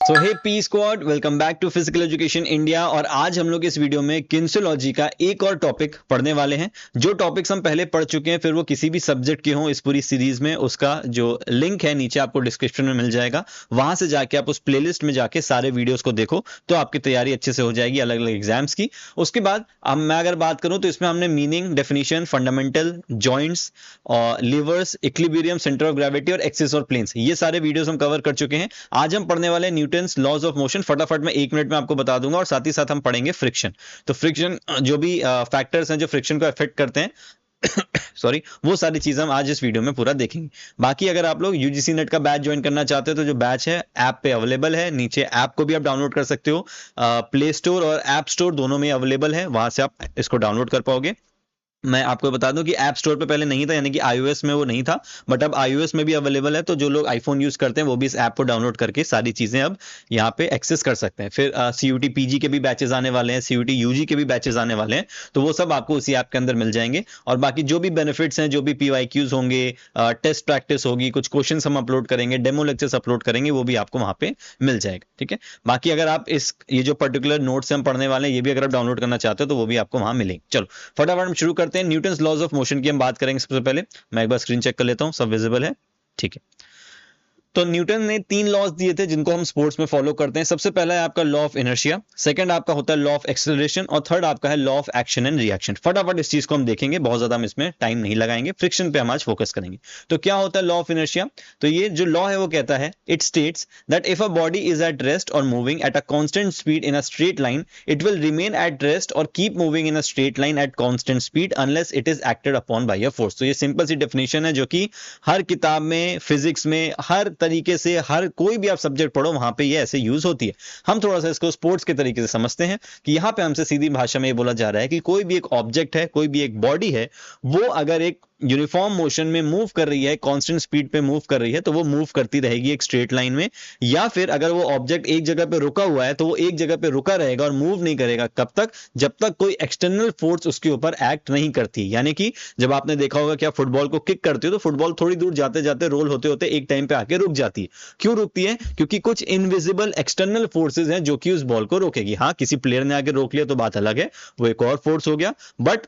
So hey P squad, welcome back to physical education India. और आज हम लोग इस वीडियो में किन्सियोलॉजी का एक और टॉपिक पढ़ने वाले हैं। जो टॉपिक्स हम पहले पढ़ चुके हैं, फिर वो किसी भी सब्जेक्ट के हों इस पूरी सीरीज में, उसका जो लिंक है नीचे आपको डिस्क्रिप्शन में मिल जाएगा। वहां से जाके आप उस प्लेलिस्ट में जाके सारे वीडियोस को देखो तो आपकी तैयारी अच्छे से हो जाएगी अलग अलग एग्जाम्स की। उसके बाद अब मैं अगर बात करूं तो इसमें हमने मीनिंग, डेफिनेशन, फंडामेंटल, जॉइंट्स और levers, equilibrium, centre of gravity और एक्सिस और प्लेन्स, ये सारे वीडियोस हम कवर कर चुके हैं। आज हम पढ़ने वाले न्यूटन्स लॉज ऑफ मोशन। फटाफट मैं 1 मिनट में आपको बता दूंगा और साथ ही साथ हम पढ़ेंगे फ्रिक्शन। तो फ्रिक्शन जो भी फैक्टर्स हैं जो फ्रिक्शन को अफेक्ट करते हैं सॉरी, वो सारी चीजें हम आज इस वीडियो में पूरा देखेंगे। बाकी अगर आप लोग यूजीसी नेट का बैच ज्वाइन करना चाहते हो तो जो बैच है ऐप पे अवेलेबल है। नीचे ऐप को भी आप डाउनलोड कर सकते हो, प्ले स्टोर और ऐप स्टोर दोनों में अवेलेबल है, वहां से आप इसको डाउनलोड कर पाओगे। मैं आपको बता दूं कि ऐप स्टोर पे पहले नहीं था, यानी कि iOS में वो नहीं था, बट अब iOS में भी अवेलेबल है। तो जो लोग आईफोन यूज करते हैं वो भी इस ऐप को डाउनलोड करके सारी चीजें अब यहाँ पे एक्सेस कर सकते हैं। फिर CUT PG के भी बैचेस आने वाले हैं, CUT UG के भी बैचेस आने वाले हैं, तो वो सब आपको उसी ऐप के अंदर मिल जाएंगे। और बाकी जो भी बेनिफिट्स हैं, जो भी PYQs होंगे, टेस्ट प्रैक्टिस होगी, कुछ क्वेश्चन हम अपलोड करेंगे, डेमो लेक्चर्स अपलोड करेंगे, वो भी आपको वहां पे मिल जाएगा। ठीक है, बाकी अगर आप ये जो पर्टिकुलर नोट्स हम पढ़ने वाले हैं ये भी अगर आप डाउनलोड करना चाहते हो तो वो भी आपको वहां मिलेंगे। चलो फटाफट हम शुरू करते हैं। न्यूटन्स लॉज ऑफ मोशन की हम बात करेंगे। सबसे पहले मैं एक बार स्क्रीन चेक कर लेता हूं, सब विजिबल है? ठीक है। तो न्यूटन ने 3 लॉज दिए थे जिनको हम स्पोर्ट्स में फॉलो करते हैं। सबसे पहला है आपका लॉ ऑफ इनर्शिया, सेकंड आपका होता है लॉ ऑफ एक्सेलरेशन और थर्ड आपका है law of action and reaction. फटाफट इस चीज को हम देखेंगे, बहुत ज्यादा हम इसमें टाइम नहीं लगाएंगे, फ्रिक्शन पे हम आज फोकस करेंगे। तो क्या होता है लॉ ऑफ इनर्शिया? तो ये जो लॉ है वो कहता है, it states that if a body is at rest और moving at a constant speed in a straight line, it will remain at rest और keep moving in a straight line at constant speed unless it is acted upon by a force. तो ये simple सी definition है जो कि हर किताब में, physics में, हर तरीके से, हर कोई भी आप सब्जेक्ट पढ़ो वहां पे ये ऐसे यूज होती है। हम थोड़ा सा इसको स्पोर्ट्स के तरीके से समझते हैं कि यहां पे हमसे सीधी भाषा में ये बोला जा रहा है कि कोई भी एक ऑब्जेक्ट है, कोई भी एक बॉडी है, वो अगर एक यूनिफॉर्म मोशन में मूव कर रही है, कांस्टेंट स्पीड पे मूव कर रही है, तो वो मूव करती रहेगी एक स्ट्रेट लाइन में। या फिर अगर वो ऑब्जेक्ट एक जगह पे रुका हुआ है तो वो एक जगह पे रुका रहेगा और मूव नहीं करेगा। कब तक? जब तक कोई एक्सटर्नल फोर्स उसके ऊपर एक्ट नहीं करती। यानी कि जब आपने देखा होगा कि आप फुटबॉल को किक करते हो तो फुटबॉल थोड़ी दूर जाते जाते, रोल होते होते एक टाइम पे आके रुक जाती है। क्यों रुकती है? क्योंकि कुछ इनविजिबल एक्सटर्नल फोर्सेज हैं जो कि उस बॉल को रोकेगी। हाँ, किसी प्लेयर ने आके रोक लिया तो बात अलग है, वो एक और फोर्स हो गया, बट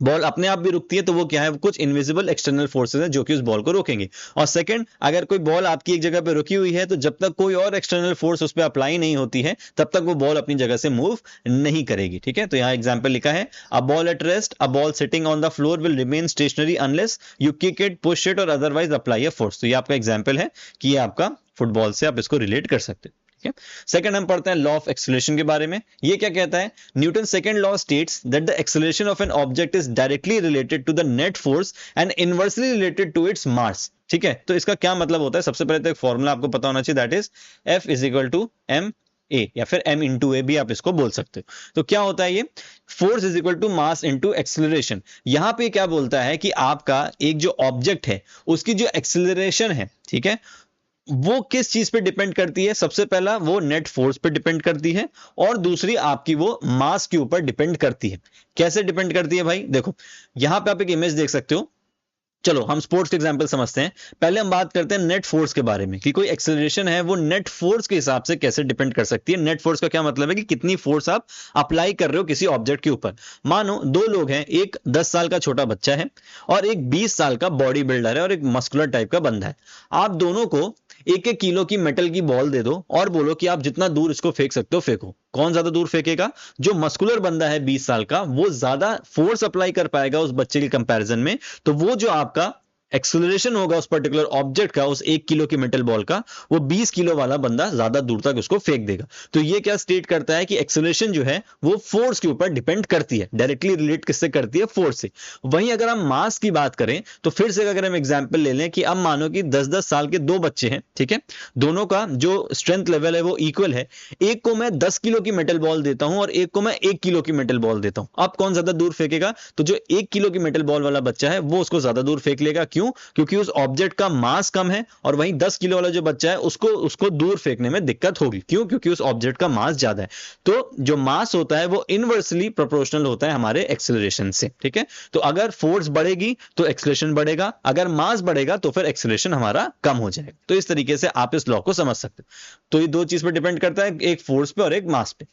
बॉल अपने आप भी रुकती है तो वो क्या है? कुछ इनविजिबल एक्सटर्नल फोर्सेस हैं जो कि उस बॉल को रोकेंगे। और सेकंड, अगर कोई बॉल आपकी एक जगह पे रुकी हुई है तो जब तक कोई और एक्सटर्नल फोर्स उस पर अप्लाई नहीं होती है तब तक वो बॉल अपनी जगह से मूव नहीं करेगी। ठीक है, तो यहाँ एग्जाम्पल लिखा है, a ball at rest, a ball sitting on the floor will remain stationery unless you kick it, push it और अदरवाइज अप्लाई अ फोर्स। तो ये आपका एग्जाम्पल है कि ये आपका फुटबॉल से आप इसको रिलेट कर सकते हो। सेकंड हम पढ़ते हैं लॉ ऑफ एक्सेलरेशन के बारे में। ये क्या कहता है? Newton second law states that the acceleration of an object is directly related to the net force and inversely related to its mass. ठीक है, तो इसका क्या मतलब होता है? सबसे पहले तो एक फॉर्मूला आपको पता होना चाहिए, that is F is equal to M A, या फिर M इंटू ए भी आप इसको बोल सकते हो। तो क्या होता है ये? Force is equal to mass into acceleration. यहां पे क्या बोलता है कि आपका एक जो ऑब्जेक्ट है उसकी जो एक्सेलरेशन है, ठीक है, वो किस चीज पे डिपेंड करती है? सबसे पहला वो नेट फोर्स पे डिपेंड करती है और दूसरी आपकी वो मास के ऊपर डिपेंड करती है। कैसे डिपेंड करती है भाई? देखो यहां पे आप एक इमेज देख सकते हो। चलो हम स्पोर्ट्स के एग्जांपल समझते हैं। पहले हम बात करते हैं नेट फोर्स के बारे में कि कोई एक्सेलरेशन है वो नेट फोर्स के हिसाब से कैसे डिपेंड कर सकती है। नेट फोर्स का क्या मतलब है कि कितनी फोर्स आप अप्लाई कर रहे हो किसी ऑब्जेक्ट के ऊपर। मानो 2 लोग हैं, एक 10 साल का छोटा बच्चा है और एक 20 साल का बॉडी बिल्डर है और एक मस्कुलर टाइप का बंदा है। आप दोनों को 1-1 किलो की मेटल की बॉल दे दो और बोलो कि आप जितना दूर इसको फेंक सकते हो फेंको। कौन ज्यादा दूर फेंकेगा? जो मस्कुलर बंदा है 20 साल का, वो ज्यादा फोर्स अप्लाई कर पाएगा उस बच्चे के कंपैरिजन में। तो वो जो आपका एक्सेलरेशन होगा उस पर्टिकुलर ऑब्जेक्ट का, उस 1 किलो की मेटल बॉल का, वो 20 किलो वाला बंदा ज्यादा दूर तक उसको फेंक देगा। तो ये क्या स्टेट करता है कि एक्सेलरेशन जो है वो फोर्स के ऊपर डिपेंड करती है। डायरेक्टली रिलेट किससे करती है? फोर्स से। वहीं अगर हम मास की बात करें तो फिर से अगर हम एग्जांपल ले लें कि अब मानो कि 10-10 साल के 2 बच्चे हैं, ठीक है, दोनों का जो स्ट्रेंथ लेवल है वो इक्वल है। एक को मैं 10 किलो की मेटल बॉल देता हूं और एक को मैं 1 किलो की मेटल बॉल देता हूं। अब कौन ज्यादा दूर फेंकेगा? तो जो 1 किलो की मेटल बॉल वाला बच्चा है वो उसको ज्यादा दूर फेंक लेगा। क्यों? क्यों? क्योंकि उस ऑब्जेक्ट का मास कम है और वहीं 10 किलो वाला जो बच्चा है उसको दूर फेंकने में दिक्कत होगी। क्यों? क्योंकि उस ऑब्जेक्ट का मास ज्यादा है। तो जो मास होता है वो इनवर्सली प्रोपोर्शनल होता है हमारे एक्सेलरेशन से, ठीक है? तो अगर फोर्स बढ़ेगी तो एक्सेलरेशन बढ़ेगा, अगर मास बढ़ेगा तो फिर एक्सेलरेशन हमारा कम हो जाएगा। तो इस तरीके से आप इस लॉ को समझ सकते हो। तो ये दो चीज पर डिपेंड करता है, एक फोर्स पे और एक मास पे।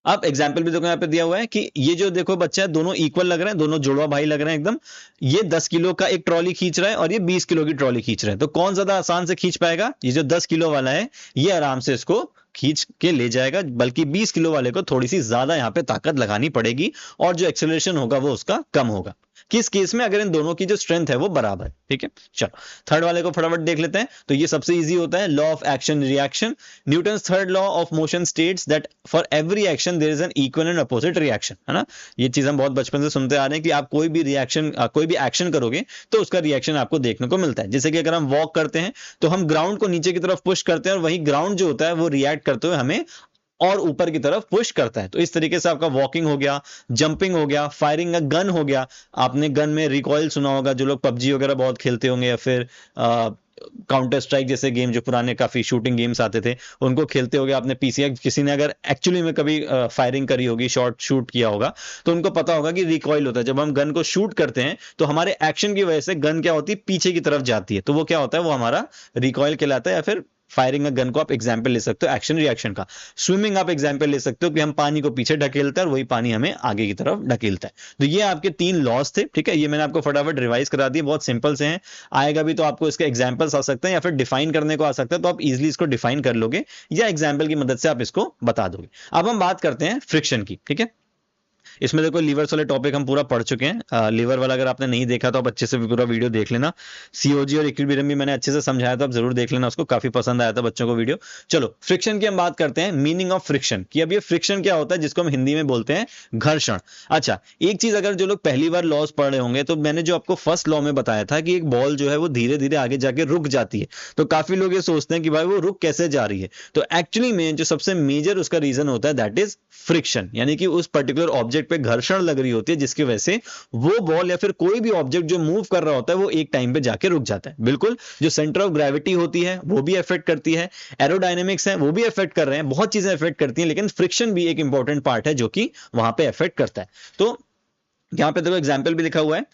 अब एग्जाम्पल भी देखो यहाँ पे दिया हुआ है कि ये जो देखो बच्चा है दोनों इक्वल लग रहे हैं, दोनों जुड़वा भाई लग रहे हैं एकदम। ये 10 किलो का एक ट्रॉली खींच रहा है और ये 20 किलो की ट्रॉली खींच रहा है। तो कौन ज्यादा आसान से खींच पाएगा? ये जो 10 किलो वाला है ये आराम से इसको खींच के ले जाएगा, बल्कि 20 किलो वाले को थोड़ी सी ज्यादा यहाँ पे ताकत लगानी पड़ेगी और जो एक्सेलरेशन होगा वो उसका कम होगा। किस केस में? अगर इन दोनों की जो स्ट्रेंथ है वो बराबर है, ठीक है? चलो थर्ड वाले को फटाफट देख लेते हैं। तो ये सबसे इजी होता है, law of action reaction. Newton's third law of motion states that for every action there is an equal and opposite reaction, है ना? ये चीज हम बहुत बचपन से सुनते आ रहे हैं कि आप कोई भी एक्शन करोगे तो उसका रिएक्शन आपको देखने को मिलता है। जैसे कि अगर हम वॉक करते हैं तो हम ग्राउंड को नीचे की तरफ पुश करते हैं और वही ग्राउंड जो होता है वो रिएक्ट करते हुए हमें और ऊपर की तरफ पुश करता है। तो इस तरीके से आपका वॉकिंग हो गया, जंपिंग हो गया, फायरिंग अ गन हो गया। आपने गन में रिकॉइल सुना होगा, जो लोग पबजी वगैरह बहुत खेलते होंगे या फिर काउंटर स्ट्राइक जैसे गेम जो पुराने काफी शूटिंग गेम्स आते थे उनको खेलते होगे आपने। पीसी किसी ने अगर एक्चुअली में कभी फायरिंग करी होगी, शॉट शूट किया होगा, तो उनको पता होगा कि रिकॉइल होता है। जब हम गन को शूट करते हैं तो हमारे एक्शन की वजह से गन क्या होती है, पीछे की तरफ जाती है। तो वो क्या होता है, वो हमारा रिकॉइल कहलाता है। या फिर फायरिंग अ गन को आप एग्जाम्पल ले सकते हो एक्शन रिएक्शन का। स्विमिंग आप एग्जाम्पल ले सकते हो कि हम पानी को पीछे ढकेलते हैं और वही पानी हमें आगे की तरफ ढकेलता है। तो ये आपके 3 लॉस थे, ठीक है? ये मैंने आपको फटाफट रिवाइज करा दिए, बहुत सिंपल से हैं। आएगा भी तो आपको इसके एग्जाम्पल्स आ सकते हैं या फिर डिफाइन करने को आ सकता है, तो आप इजिली इसको डिफाइन कर लोगे या एग्जाम्पल की मदद से आप इसको बता दोगे। अब हम बात करते हैं फ्रिक्शन की, ठीक है? इसमें देखो लीवर्स वाले टॉपिक हम पूरा पढ़ चुके हैं। लीवर वाला अगर आपने नहीं देखा तो आप अच्छे से पूरा वीडियो देख लेना। सीओजी और इक्विलिब्रियम भी मैंने अच्छे से समझाया था, आप जरूर देख लेना उसको, काफी पसंद आया था बच्चों को वीडियो। चलो फ्रिक्शन की हम बात करते हैं, मीनिंग ऑफ फ्रिक्शन कि अब ये फ्रिक्शन क्या होता है, जिसको हम हिंदी में बोलते हैं घर्षण। अच्छा, एक चीज अगर जो लोग पहली बार लॉज पढ़ रहे होंगे तो मैंने जो आपको फर्स्ट लॉ में बताया था कि एक बॉल जो है वो धीरे धीरे आगे जाके रुक जाती है। तो काफी लोग ये सोचते हैं कि भाई वो रुक कैसे जा रही है। तो एक्चुअली में जो सबसे मेजर उसका रीजन होता है दैट इज फ्रिक्शन, यानी कि उस पर्टिकुलर ऑब्जेक्ट पे घर्षण लग रही होती है जिसकी वजह से वो बॉल या फिर कोई भी ऑब्जेक्ट जो मूव कर रहा होता है वो एक टाइम पे जाके रुक जाता है। बिल्कुल, जो सेंटर ऑफ ग्रेविटी होती है वो भी अफेक्ट करती है, एरोडायनेमिक्स है वो भी अफेक्ट कर रहे हैं, बहुत चीजें अफेक्ट करती हैं, लेकिन फ्रिक्शन भी एक इंपॉर्टेंट पार्ट है जो कि वहां पे अफेक्ट करता है। तो यहां पे देखो एग्जाम्पल भी लिखा हुआ है,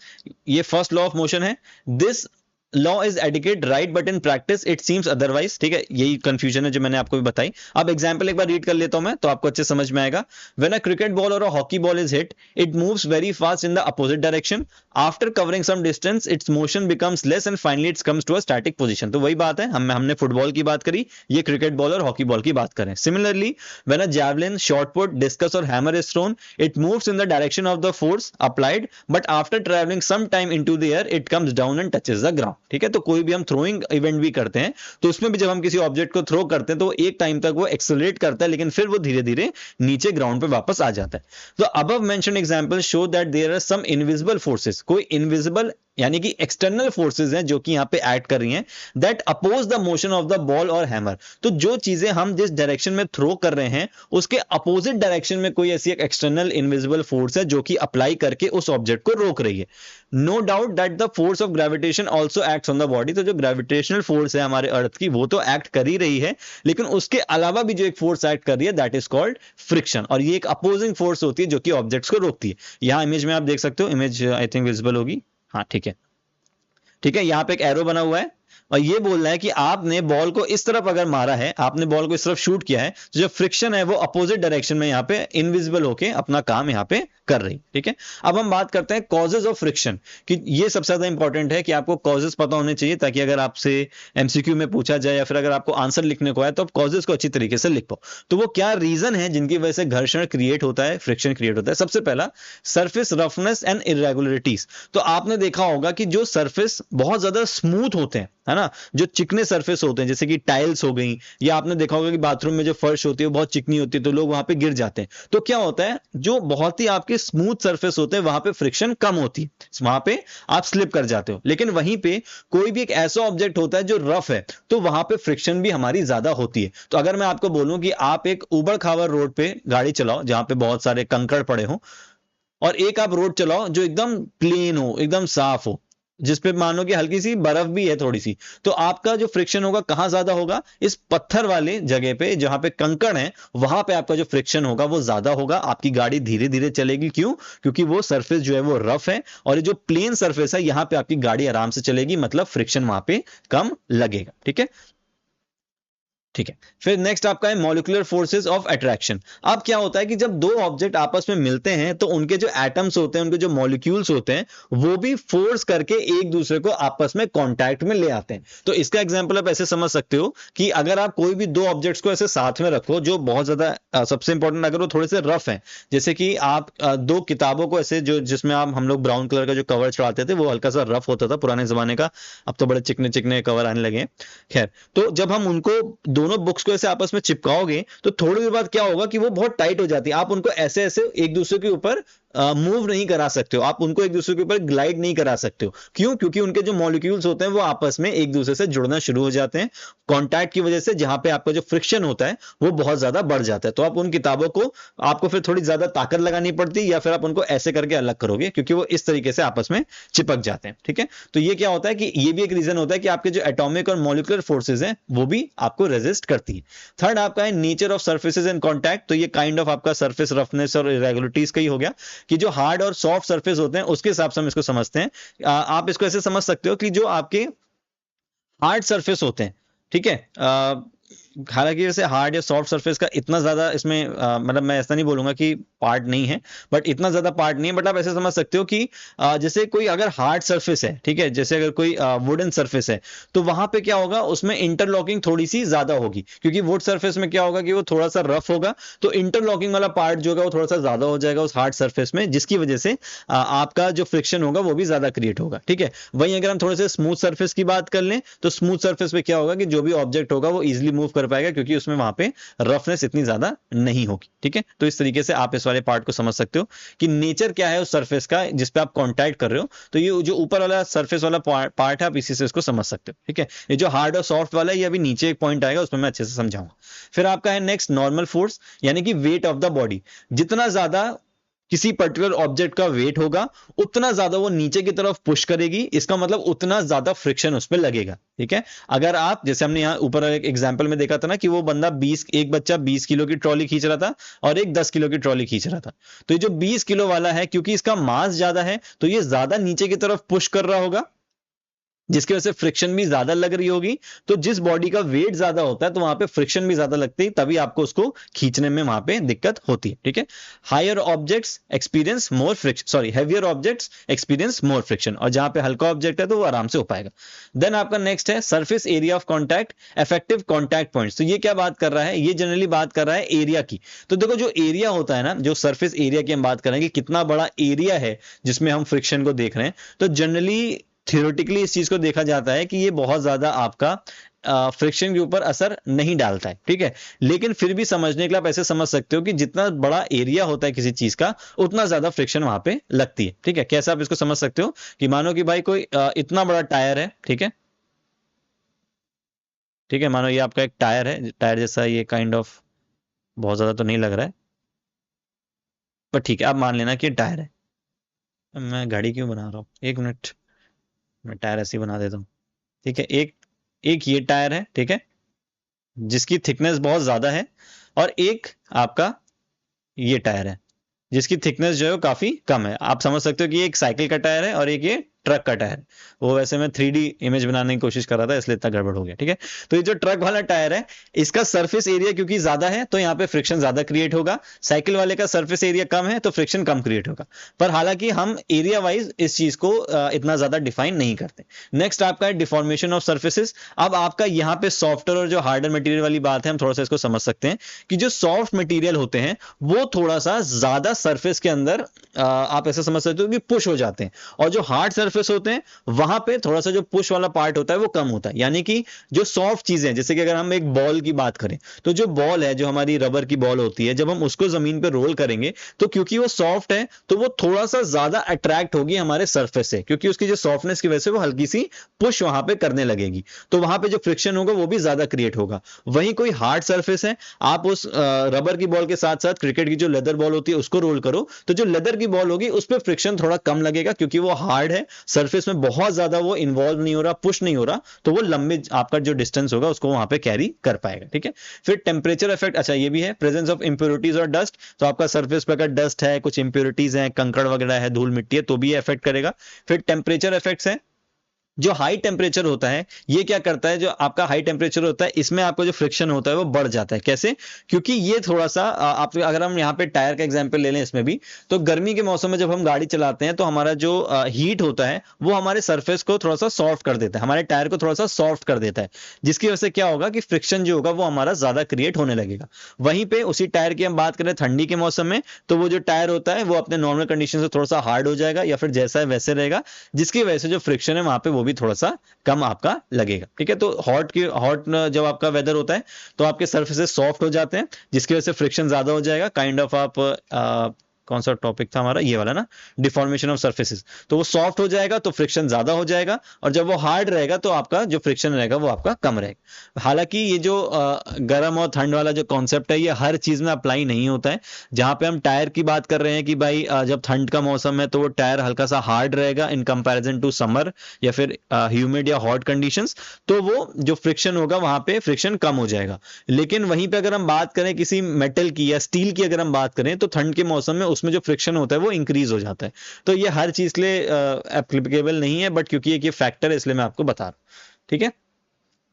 ये फर्स्ट लॉ ऑफ मोशन है, this law is adequate right but in practice it seems otherwise, ठीक है? यही कंफ्यूजन है जो मैंने आपको भी बताई। अब एग्जांपल एक बार रीड कर लेता हूं मैं तो आपको अच्छे समझ में आएगा। व्हेन अ क्रिकेट बॉल और a hockey ball is hit it moves very fast in the opposite direction, after covering some distance its motion becomes less and finally it comes to a static position. तो वही बात है, हमने football की बात करी, ये क्रिकेट बॉल और हॉकी बॉल की बात करें। Similarly when a javelin, shot put, discus और hammer is thrown it moves in the direction of the force applied but after travelling some time into the air it comes down and touches the ground, ठीक है? तो कोई भी हम throwing event भी करते हैं तो उसमें भी जब हम किसी ऑब्जेक्ट को थ्रो करते हैं तो एक टाइम तक वो एक्सेलरेट करता है, लेकिन फिर वो धीरे धीरे नीचे ग्राउंड पे वापस आ जाता है। तो above mentioned example show that there are some invisible forces, कोई इनविजिबल यानी कि एक्सटर्नल फोर्सेस हैं जो कि यहां पे एक्ट कर रही हैं, that oppose the motion of the ball और हैमर। तो जो चीजें हम जिस डायरेक्शन में थ्रो कर रहे हैं उसके अपोजिट डायरेक्शन में कोई ऐसी एक एक्सटर्नल इनविजिबल फोर्स है जो कि अप्लाई करके उस ऑब्जेक्ट को रोक रही है। No doubt that the force of gravitation also acts on the body. तो जो ग्रेविटेशनल फोर्स है हमारे अर्थ की वो तो एक्ट कर ही रही है, लेकिन उसके अलावा भी जो एक फोर्स एक्ट कर रही है दैट इज कॉल्ड फ्रिक्शन, और ये एक अपोजिंग फोर्स होती है जो कि ऑब्जेक्ट्स को रोकती है। यहां इमेज में आप देख सकते हो, इमेज आई थिंक विजिबल होगी, हाँ ठीक है, ठीक है? यहां पे एक एरो बना हुआ है और ये बोल रहा है कि आपने बॉल को इस तरफ अगर मारा है, आपने बॉल को इस तरफ शूट किया है, तो जो फ्रिक्शन है वो अपोजिट डायरेक्शन में यहाँ पे इनविजिबल होके अपना काम यहाँ पे कर रही, ठीक है? अब हम बात करते हैं कॉजेज ऑफ फ्रिक्शन, कि ये सबसे ज्यादा इंपॉर्टेंट है कि आपको कॉजेज पता होने चाहिए ताकि अगर आपसे एमसीक्यू में पूछा जाए या फिर अगर आपको आंसर लिखने को है तो आप कॉजेज को अच्छी तरीके से लिख पाओ। तो वो क्या रीजन है जिनकी वजह से घर्षण क्रिएट होता है, फ्रिक्शन क्रिएट होता है? सबसे पहला, सरफेस रफनेस एंड इरेगुलरिटीज। तो आपने देखा होगा कि जो सरफेस बहुत ज्यादा स्मूथ होते हैं, है ना, जो चिकने सरफेस होते हैं जैसे कि टाइल्स हो गई, या आपने देखा होगा कि बाथरूम में जो फर्श होती है वो बहुत चिकनी होती है तो लोग वहां पे गिर जाते हैं। तो क्या होता है, जो बहुत ही आपके स्मूथ सरफेस होते हैं वहां पे फ्रिक्शन कम होती है, वहां पे आप स्लिप कर जाते हो। लेकिन वहीं पे कोई भी एक ऐसा ऑब्जेक्ट होता है जो रफ है तो वहां पे फ्रिक्शन भी हमारी ज्यादा होती है। तो अगर मैं आपको बोलूं कि आप एक उबड़ खाबड़ रोड पे गाड़ी चलाओ जहां पे बहुत सारे कंकड़ पड़े हो, और एक आप रोड चलाओ जो एकदम प्लेन हो, एकदम साफ हो, जिसपे मानो कि हल्की सी बर्फ भी है थोड़ी सी, तो आपका जो फ्रिक्शन होगा कहां ज्यादा होगा, इस पत्थर वाले जगह पे जहां पे कंकड़ है, वहां पे आपका जो फ्रिक्शन होगा वो ज्यादा होगा, आपकी गाड़ी धीरे धीरे चलेगी। क्यों? क्योंकि वो सरफेस जो है वो रफ है, और ये जो प्लेन सरफेस है यहां पे आपकी गाड़ी आराम से चलेगी, मतलब फ्रिक्शन वहां पे कम लगेगा। ठीक है, ठीक है। फिर नेक्स्ट आपका है मॉलिक्यूलर फोर्सेस ऑफ अट्रैक्शन। अब क्या होता है कि जब दो ऑब्जेक्ट आपस में मिलते हैं तो उनके जो एटम्स होते हैं, उनके जो मॉलिक्यूल्स होते हैं, वो भी फोर्स करके एक दूसरे को आपस में कांटेक्ट में ले आते हैं। तो इसका एग्जांपल आप ऐसे समझ सकते हो कि अगर आप कोई भी दो ऑब्जेक्ट्स को ऐसे साथ में रखो जो बहुत ज्यादा सबसे इंपॉर्टेंट, अगर वो थोड़े से रफ है, जैसे कि आप दो किताबों को ऐसे, जो जिसमें आप हम लोग ब्राउन कलर का जो कवर चढ़ाते थे वो हल्का सा रफ होता था पुराने जमाने का, अब तो बड़े चिकने चिकने कवर आने लगे हैं। खैर, तो जब हम उनको दोनों बुक्स को ऐसे आपस में चिपकाओगे तो थोड़ी देर बाद क्या होगा कि वो बहुत टाइट हो जाती है, आप उनको ऐसे ऐसे एक दूसरे के ऊपर मूव नहीं करा सकते हो, आप उनको एक दूसरे के ऊपर ग्लाइड नहीं करा सकते हो। क्यों? क्योंकि उनके जो मॉलिक्यूल्स होते हैं वो आपस में एक दूसरे से जुड़ना शुरू हो जाते हैं कांटेक्ट की वजह से, जहां पे आपका जो फ्रिक्शन होता है वो बहुत ज्यादा बढ़ जाता है। तो आप उन किताबों को, आपको फिर थोड़ी ज्यादा ताकत लगानी पड़ती, या फिर आप उनको ऐसे करके अलग करोगे क्योंकि वो इस तरीके से आपस में चिपक जाते हैं। ठीक है, तो ये क्या होता है कि ये भी एक रीजन होता है कि आपके जो एटॉमिक और मॉलिक्यूलर फोर्सेज हैं वो भी आपको रेजिस्ट करती है। थर्ड आपका है nature of surfaces in contact. तो ये काइंड ऑफ आपका सरफेस रफनेस और इरेगुलरिटीज का ही हो गया कि जो हार्ड और सॉफ्ट सरफेस होते हैं उसके हिसाब से हम इसको समझते हैं। आप इसको ऐसे समझ सकते हो कि जो आपके हार्ड सरफेस होते हैं, ठीक है, हालांकि वैसे हार्ड या सॉफ्ट सरफेस का इतना ज्यादा इसमें मतलब मैं ऐसा नहीं बोलूंगा कि पार्ट नहीं है, बट इतना ज्यादा पार्ट नहीं है। बट आप ऐसे समझ सकते हो कि जैसे कोई अगर हार्ड सरफेस है, ठीक है, जैसे अगर कोई वुडन सरफेस है, तो वहां पे क्या होगा, उसमें इंटरलॉकिंग थोड़ी सी ज्यादा होगी, क्योंकि वुड सरफेस में क्या होगा कि वो थोड़ा सा रफ होगा, तो इंटरलॉकिंग वाला पार्ट जो होगा वो थोड़ा सा ज्यादा हो जाएगा उस हार्ड सरफेस में, जिसकी वजह से आपका जो फ्रिक्शन होगा वो भी ज्यादा क्रिएट होगा। ठीक है, वहीं अगर हम थोड़े से स्मूथ सरफेस की बात कर लें तो स्मूथ सरफेस पे क्या होगा कि जो भी ऑब्जेक्ट होगा वो इजिली मूव कर पाएगा, क्योंकि उसमें वहां पे रफनेस इतनी ज्यादा नहीं होगी। ठीक है, तो इस तरीके से आप इस वाले पार्ट को समझ सकते हो कि नेचर क्या है उस सरफेस का जिस पे आप कांटेक्ट कर रहे हो। तो ये जो ऊपर वाला सरफेस वाला पार्ट है आप इसी से इसको समझ सकते हो। ठीक है, ये जो हार्ड और सॉफ्ट वाला है ये अभी नीचे एक पॉइंट आएगा उसमें मैं अच्छे से समझाऊंगा। फिर आपका है नेक्स्ट नॉर्मल फोर्स, यानी कि वेट ऑफ द बॉडी। जितना ज्यादा किसी पर्टिकुलर ऑब्जेक्ट का वेट होगा उतना ज्यादा वो नीचे की तरफ पुश करेगी, इसका मतलब उतना ज्यादा फ्रिक्शन उस पर लगेगा। ठीक है, अगर आप, जैसे हमने यहाँ ऊपर एक एग्जांपल में देखा था ना कि वो बंदा एक बच्चा 20 किलो की ट्रॉली खींच रहा था और एक 10 किलो की ट्रॉली खींच रहा था, तो ये जो 20 किलो वाला है क्योंकि इसका मास ज्यादा है तो ये ज्यादा नीचे की तरफ पुश कर रहा होगा, जिसकी वजह से फ्रिक्शन भी ज्यादा लग रही होगी। तो जिस बॉडी का वेट ज्यादा होता है तो वहां पे फ्रिक्शन भी ज्यादा लगती है, तभी आपको उसको खींचने में वहां पे दिक्कत होती है। ठीक है, higher objects experience more friction, sorry heavier objects experience more friction, और जहां पे हल्का ऑब्जेक्ट है तो वो आराम से हो पाएगा। देन आपका नेक्स्ट है surface area of contact, effective contact points. तो ये क्या बात कर रहा है, ये जनरली बात कर रहा है एरिया की। तो देखो जो एरिया होता है ना, जो सरफेस एरिया की हम बात करेंगे, कितना बड़ा एरिया है जिसमें हम फ्रिक्शन को देख रहे हैं, तो जनरली थियोरेटिकली इस चीज को देखा जाता है कि ये बहुत ज्यादा आपका फ्रिक्शन के ऊपर असर नहीं डालता है। ठीक है, लेकिन फिर भी समझने के लिए आप ऐसे समझ सकते हो कि जितना बड़ा एरिया होता है किसी चीज का उतना ज्यादा फ्रिक्शन वहां पे लगती है। ठीक है, कैसे आप इसको समझ सकते हो कि मानो कि भाई कोई इतना बड़ा टायर है, ठीक है, ठीक है, मानो ये आपका एक टायर है, टायर जैसा ये काइंड ऑफ, बहुत ज्यादा तो नहीं लग रहा है पर ठीक है, आप मान लेना कि टायर है। मैं गाड़ी क्यों बना रहा हूँ, एक मिनट, मैं टायर ऐसे ही बना देता हूँ। ठीक है, एक एक ये टायर है, ठीक है, जिसकी थिकनेस बहुत ज्यादा है, और एक आपका ये टायर है जिसकी थिकनेस जो है वो काफी कम है। आप समझ सकते हो कि ये एक साइकिल का टायर है और एक ये ट्रक का टायर। वो वैसे मैं 3D इमेज बनाने की कोशिश कर रहा था इसलिए इतना गड़बड़ हो गया। ठीक है, तो ये जो ट्रक वाला टायर है इसका सरफेस एरिया क्योंकि ज्यादा है तो यहाँ पे फ्रिक्शन ज्यादा क्रिएट होगा, साइकिल वाले का सरफेस एरिया कम है तो फ्रिक्शन कम क्रिएट होगा। पर हालांकि हम एरिया वाइज इस चीज को इतना ज्यादा डिफाइन नहीं करते। नेक्स्ट आपका है डिफॉर्मेशन ऑफ सर्फेसिस। अब आपका यहाँ पे सॉफ्टवेयर और जो हार्डर मटेरियल वाली बात है हम थोड़ा सा इसको समझ सकते हैं कि जो सॉफ्ट मटेरियल होते हैं वो थोड़ा सा ज्यादा सरफेस के अंदर आप ऐसा समझ सकते हो कि पुश हो जाते हैं, और जो हार्ड सरफेस होते हैं वहां पे थोड़ा सा जो पुश वाला पार्ट होता है वो कम होता है। यानी कि जो सॉफ्ट चीजें, जैसे कि अगर हम एक बॉल की बात करें तो जो बॉल है, जो हमारी रबर की बॉल होती है, जब हम उसको जमीन पे रोल करेंगे तो क्योंकि वो सॉफ्ट है तो वो थोड़ा सा ज्यादा अट्रैक्ट होगी हमारे सरफेस से, क्योंकि उसकी जो सॉफ्टनेस की वजह से वो हल्की सी पुश वहां पे करने लगेगी, तो वहां पे जो फ्रिक्शन होगा वो भी ज्यादा क्रिएट होगा। वहीं कोई हार्ड सरफेस है, आप उस रबर की बॉल के साथ साथ क्रिकेट की जो लेदर बॉल होती है उसको रोल करो तो जो लेदर की बॉल होगी उस पर फ्रिक्शन थोड़ा कम लगेगा क्योंकि वो हार्ड है, सरफेस में बहुत ज्यादा वो इन्वॉल्व नहीं हो रहा, पुश नहीं हो रहा, तो वो लंबे आपका जो डिस्टेंस होगा उसको वहां पे कैरी कर पाएगा। ठीक है, फिर टेम्परेचर इफेक्ट, अच्छा ये भी है, प्रेजेंस ऑफ इंप्योरिटीज और डस्ट, तो आपका सरफेस पे अगर डस्ट है, कुछ इंप्योरिटीज है, कंकड़ वगैरह है, धूल मिट्टी है, तो भी इफेक्ट करेगा। फिर टेम्परेचर इफेक्ट्स है, जो हाई टेम्परेचर होता है ये क्या करता है, जो आपका हाई टेम्परेचर होता है इसमें आपको जो फ्रिक्शन होता है वो बढ़ जाता है। कैसे? क्योंकि ये थोड़ा सा आप अगर हम यहाँ पे टायर का एग्जांपल ले लें इसमें भी, तो गर्मी के मौसम में जब हम गाड़ी चलाते हैं तो हमारा जो हीट होता है वो हमारे सरफेस को थोड़ा सा सॉफ्ट कर देता है, हमारे टायर को थोड़ा सा सॉफ्ट कर देता है, जिसकी वजह से क्या होगा कि फ्रिक्शन जो होगा वो हमारा ज्यादा क्रिएट होने लगेगा। वहीं पे उसी टायर की हम बात करें ठंडी के मौसम में, तो वो जो टायर होता है वो अपने नॉर्मल कंडीशन से थोड़ा सा हार्ड हो जाएगा या फिर जैसा है वैसे रहेगा, जिसकी वजह से जो फ्रिक्शन है वहां पे वो भी थोड़ा सा कम आपका लगेगा। ठीक है, तो हॉट जब आपका वेदर होता है तो आपके सरफेसेस सॉफ्ट हो जाते हैं, जिसकी वजह से फ्रिक्शन ज्यादा हो जाएगा। काइंड ऑफ आप कौन सा टॉपिक था हमारा, ये वाला ना, डिफॉर्मेशन ऑफ सरफेसेस, तो वो सॉफ्ट हो जाएगा तो फ्रिक्शन ज्यादा हो जाएगा, और जब वो हार्ड रहेगा तो आपका जो फ्रिक्शन रहेगा वो आपका कम रहेगा। हालांकि ये जो गर्म और ठंड वाला जो कॉन्सेप्ट है ये हर चीज में अप्लाई नहीं होता है। जहां पे हम टायर की बात कर रहे हैं कि भाई जब ठंड का मौसम है तो वो टायर हल्का सा हार्ड रहेगा इन कंपैरिजन टू समर या फिर ह्यूमिड या हॉट कंडीशंस, तो वो जो फ्रिक्शन होगा वहां पे फ्रिक्शन कम हो जाएगा। लेकिन वहीं पे अगर हम बात करें किसी मेटल की या स्टील की अगर हम बात करें तो ठंड के मौसम में उसमें जो फ्रिक्शन होता है वो इंक्रीज हो जाता है। तो ये हर चीज के लिए एप्लीकेबल नहीं है, बट क्योंकि ये फैक्टर है इसलिए मैं आपको बता रहा हूं। ठीक है,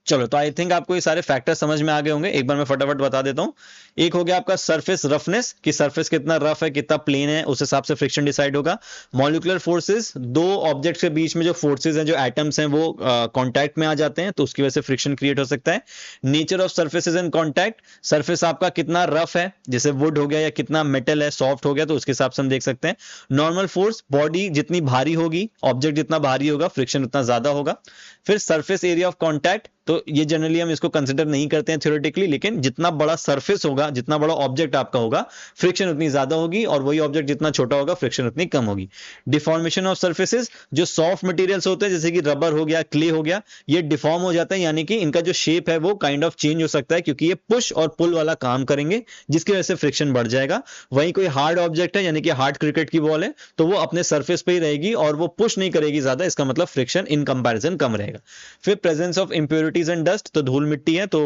चलो, तो आई थिंक आपको ये सारे फैक्टर समझ में आ गए होंगे। एक बार मैं फटाफट बता देता हूं। एक हो गया आपका सरफेस रफनेस, कि सरफेस कितना रफ है, कितना प्लेन है, उस हिसाब से फ्रिक्शन डिसाइड होगा। मॉलिक्यूलर फोर्सेस, दो ऑब्जेक्ट्स के बीच में जो फोर्सेस हैं, जो एटम्स हैं, वो कांटेक्ट में आ जाते हैं तो उसकी वजह से फ्रिक्शन क्रिएट हो सकता है। Nature of surfaces in contact, surface आपका कितना रफ है, जैसे वुड हो गया, या कितना मेटल है, सॉफ्ट हो गया, तो उसके हिसाब से हम देख सकते हैं। नॉर्मल फोर्स, बॉडी जितनी भारी होगी, ऑब्जेक्ट जितना भारी होगा, फ्रिक्शन उतना ज्यादा होगा। फिर सरफेस एरिया ऑफ कांटेक्ट, तो ये जनरली हम इसको कंसिडर नहीं करते हैं थ्योरेटिकली, लेकिन जितना बड़ा सरफेस होगा, जितना बड़ा ऑब्जेक्ट आपका होगा, फ्रिक्शन उतनी ज्यादा होगी, और वही ऑब्जेक्ट जितना छोटा होगा फ्रिक्शन उतनी कम होगी। डिफॉर्मेशन ऑफ सर्फेसेस, जो सॉफ्ट मटेरियल्स होते हैं जैसे कि रबर हो गया, क्ले हो गया, ये डिफॉर्म हो जाता है, यानी कि इनका जो शेप है वो काइंड ऑफ चेंज हो सकता है, क्योंकि ये पुश और पुल वाला काम करेंगे, जिसकी वजह से फ्रिक्शन बढ़ जाएगा। वहीं कोई हार्ड ऑब्जेक्ट है, यानी कि हार्ड क्रिकेट की बॉल है, तो वो अपने सरफेस पे ही रहेगी और वो पुश नहीं करेगी ज्यादा, इसका मतलब फ्रिक्शन इन कंपैरिजन कम रहेगा। फिर presence of impurities and dust, तो धूल मिट्टी है तो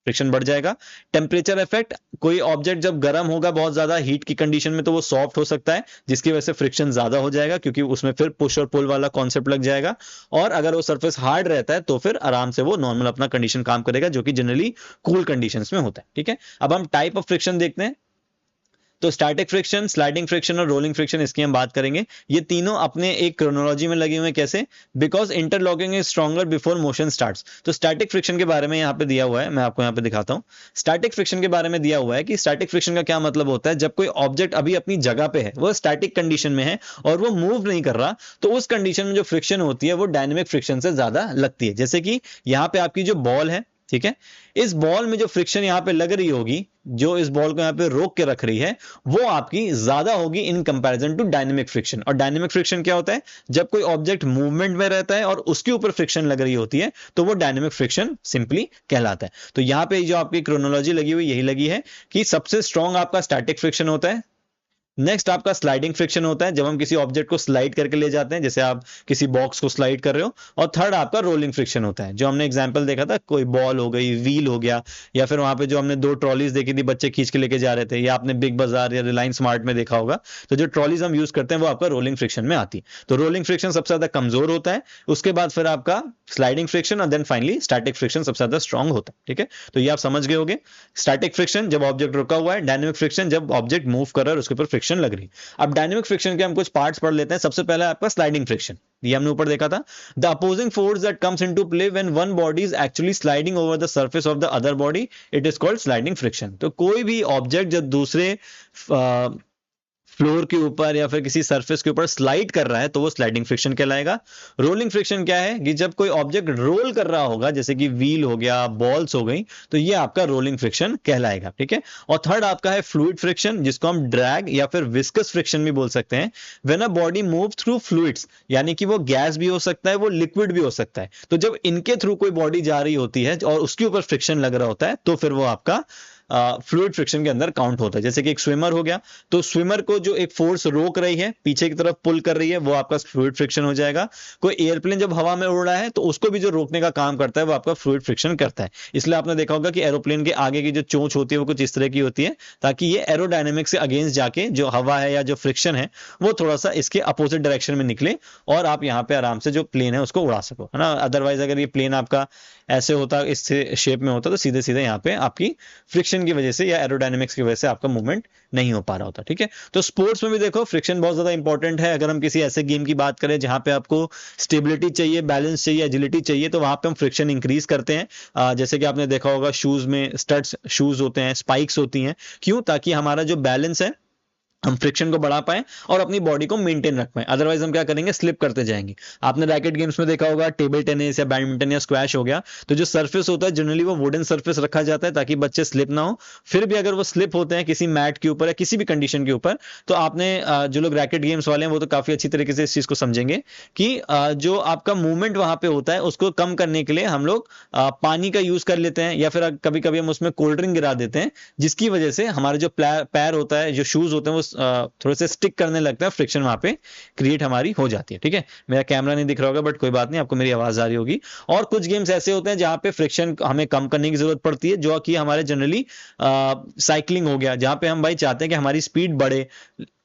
फ्रिक्शन बढ़ जाएगा। टेम्परेचर इफेक्ट, कोई ऑब्जेक्ट जब गर्म होगा बहुत ज्यादा हीट की कंडीशन में तो वो सॉफ्ट हो सकता है, जिसकी वजह से फ्रिक्शन ज्यादा हो जाएगा, क्योंकि उसमें फिर पुश और पुल वाला कॉन्सेप्ट लग जाएगा। और अगर वो सरफेस हार्ड रहता है तो फिर आराम से वो नॉर्मल अपना कंडीशन काम करेगा, जो कि जनरली कूल कंडीशंस में होता है। ठीक है, अब हम टाइप ऑफ फ्रिक्शन देखते हैं। तो स्टैटिक फ्रिक्शन, स्लाइडिंग फ्रिक्शन और रोलिंग फ्रिक्शन, इसकी हम बात करेंगे। ये तीनों अपने एक क्रोनोलॉजी में लगे हुए हैं। कैसे? Because interlocking is stronger before motion starts. तो स्टैटिक फ्रिक्शन के बारे में यहाँ पे दिया हुआ है, मैं आपको यहाँ पे दिखाता हूँ। स्टैटिक फ्रिक्शन के बारे में दिया हुआ है कि स्टैटिक फ्रिक्शन का क्या मतलब होता है, जब कोई ऑब्जेक्ट अभी अपनी जगह पे है, वो स्टैटिक कंडीशन में है और वो मूव नहीं कर रहा, तो उस कंडीशन में जो फ्रिक्शन होती है वो डायनेमिक फ्रिक्शन से ज्यादा लगती है। जैसे कि यहाँ पे आपकी जो बॉल है, ठीक है, इस बॉल में जो फ्रिक्शन यहाँ पे लग रही होगी, जो इस बॉल को यहाँ पे रोक के रख रही है, वो आपकी ज्यादा होगी in comparison to dynamic friction. और डायनेमिक फ्रिक्शन क्या होता है? जब कोई ऑब्जेक्ट मूवमेंट में रहता है और उसके ऊपर फ्रिक्शन लग रही होती है तो वो डायनेमिक फ्रिक्शन सिंपली कहलाता है। तो यहाँ पे जो आपकी क्रोनोलॉजी लगी हुई यही लगी है कि सबसे स्ट्रॉन्ग आपका स्टैटिक फ्रिक्शन होता है। नेक्स्ट आपका स्लाइडिंग फ्रिक्शन होता है, जब हम किसी ऑब्जेक्ट को स्लाइड करके ले जाते हैं, जैसे आप किसी बॉक्स को स्लाइड कर रहे हो। और थर्ड आपका रोलिंग फ्रिक्शन होता है, जो हमने एग्जांपल देखा था, कोई बॉल हो गई, व्हील हो गया, या फिर वहां पे जो हमने दो ट्रॉलीज देखी थी, बच्चे खींच के लेके जा रहे थे, या आपने बिग बाजार या रिलायंस स्मार्ट में देखा होगा। तो जो ट्रॉलीज हम यूज करते हैं वो आपका रोलिंग फ्रिक्शन में आती है। तो रोलिंग फ्रिक्शन सबसे ज्यादा कमजोर होता है, उसके बाद फिर आपका स्लाइडिंग फ्रिक्शन, और देन फाइनली स्टैटिक फ्रिक्शन सबसे ज्यादा स्ट्रॉन्ग होता है। ठीक है, तो ये आप समझ गए होंगे। स्टैटिक फ्रिक्शन जब ऑब्जेक्ट रुका हुआ है, डायनेमिक फ्रिक्शन जब ऑब्जेक्ट मूव कर रहा है और उसके ऊपर फ्रिक्शन लग रही है। अब डायनेमिक फ्रिक्शन के हम कुछ पार्ट्स पढ़ लेते हैं। सबसे पहला आपका स्लाइडिंग फ्रिक्शन, ये हमने ऊपर देखा था। The opposing force that comes into play when one body is actually sliding over the surface of the other body, it is called sliding friction. तो कोई भी ऑब्जेक्ट जब दूसरे फ्लोर के ऊपर या फिर किसी सरफेस के ऊपर स्लाइड कर रहा है तो वो स्लाइडिंग फ्रिक्शन कहलाएगा। रोलिंग फ्रिक्शन क्या है कि जब कोई ऑब्जेक्ट रोल कर रहा होगा, जैसे कि व्हील हो गया, बॉल्स हो गई, तो ये आपका रोलिंग फ्रिक्शन कहलाएगा। ठीक है, और थर्ड आपका है फ्लूइड फ्रिक्शन, जिसको हम ड्रैग या फिर विस्कस फ्रिक्शन भी बोल सकते हैं। When a body move through fluids, यानी कि वो गैस भी हो सकता है, वो लिक्विड भी हो सकता है। तो जब इनके थ्रू कोई बॉडी जा रही होती है और उसके ऊपर फ्रिक्शन लग रहा होता है तो फिर वो आपका फ्लूइड फ्रिक्शन के अंदर काउंट होता है। जैसे कि एक स्विमर हो गया, तो स्विमर को जो एक फोर्स रोक रही है, पीछे की तरफ पुल कर रही है, वो आपका फ्लूइड फ्रिक्शन हो जाएगा। कोई एयरप्लेन जब हवा में उड़ रहा है तो उसको भी जो रोकने का काम करता है वो आपका फ्लूइड फ्रिक्शन करता है। इसलिए आपने देखा होगा कि एरोप्लेन के आगे की जो चोंच होती है वो कुछ इस तरह की होती है, ताकि ये एरोडायनेमिक्स से अगेंस्ट जाके जो हवा है या जो फ्रिक्शन है वो थोड़ा सा इसके अपोजिट डायरेक्शन में निकले और आप यहाँ पे आराम से जो प्लेन है उसको उड़ा सको, है ना। अदरवाइज अगर ये प्लेन आपका ऐसे होता, इस शेप में होता, तो सीधे सीधे यहाँ पे आपकी फ्रिक्शन की वजह से या एरोडायनेमिक्स की वजह से आपका मूवमेंट नहीं हो पा रहा होता। ठीक है, तो स्पोर्ट्स में भी देखो फ्रिक्शन बहुत ज्यादा इंपॉर्टेंट है। अगर हम किसी ऐसे गेम की बात करें जहां पे आपको स्टेबिलिटी चाहिए, बैलेंस चाहिए, एजिलिटी चाहिए, तो वहां पे हम फ्रिक्शन इंक्रीज करते हैं। जैसे कि आपने देखा होगा शूज में स्टड्स शूज होते हैं, स्पाइक्स होती हैं, क्यों? ताकि हमारा जो बैलेंस है हम फ्रिक्शन को बढ़ा पाए और अपनी बॉडी को मेंटेन रख पाए। अदरवाइज हम क्या करेंगे, स्लिप करते जाएंगे। आपने रैकेट गेम्स में देखा होगा, टेबल टेनिस या बैडमिंटन या स्क्वैश हो गया, तो जो सरफेस होता है जनरली वो वुडन सरफेस रखा जाता है ताकि बच्चे स्लिप ना हो। फिर भी अगर वो स्लिप होते हैं किसी मैट के ऊपर या किसी भी कंडीशन के ऊपर, तो आपने जो लोग रैकेट गेम्स वाले हैं वो तो काफी अच्छी तरीके से इस चीज को समझेंगे कि जो आपका मूवमेंट वहां पे होता है उसको कम करने के लिए हम लोग पानी का यूज कर लेते हैं, या फिर कभी कभी हम उसमें कोल्ड ड्रिंक गिरा देते हैं, जिसकी वजह से हमारे जो पैर होता है, जो शूज होते हैं, वो थोड़े से स्टिक करने लगता है, फ्रिक्शन वहां पे क्रिएट हमारी हो जाती है। ठीक है, मेरा कैमरा नहीं दिख रहा होगा बट कोई बात नहीं, आपको मेरी आवाज आ रही होगी। और कुछ गेम्स ऐसे होते हैं जहां पे फ्रिक्शन हमें कम करने की जरूरत पड़ती है, जो कि हमारे जनरली साइकिलिंग हो गया, जहां पे हम भाई चाहते हैं कि हमारी स्पीड बढ़े,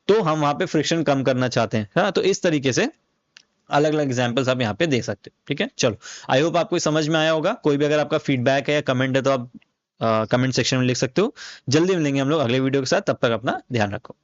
तो हम वहां पे फ्रिक्शन कम करना चाहते हैं, है ना। तो इस तरीके से अलग अलग एग्जांपल्स आप यहाँ पे देख सकते हो। ठीक है, चलो, आई होप आपको समझ में आया होगा। कोई भी अगर आपका फीडबैक है या कमेंट है तो आप कमेंट सेक्शन में लिख सकते हो। जल्दी मिलेंगे हम लोग अगले वीडियो के साथ, तब तक अपना ध्यान रखो।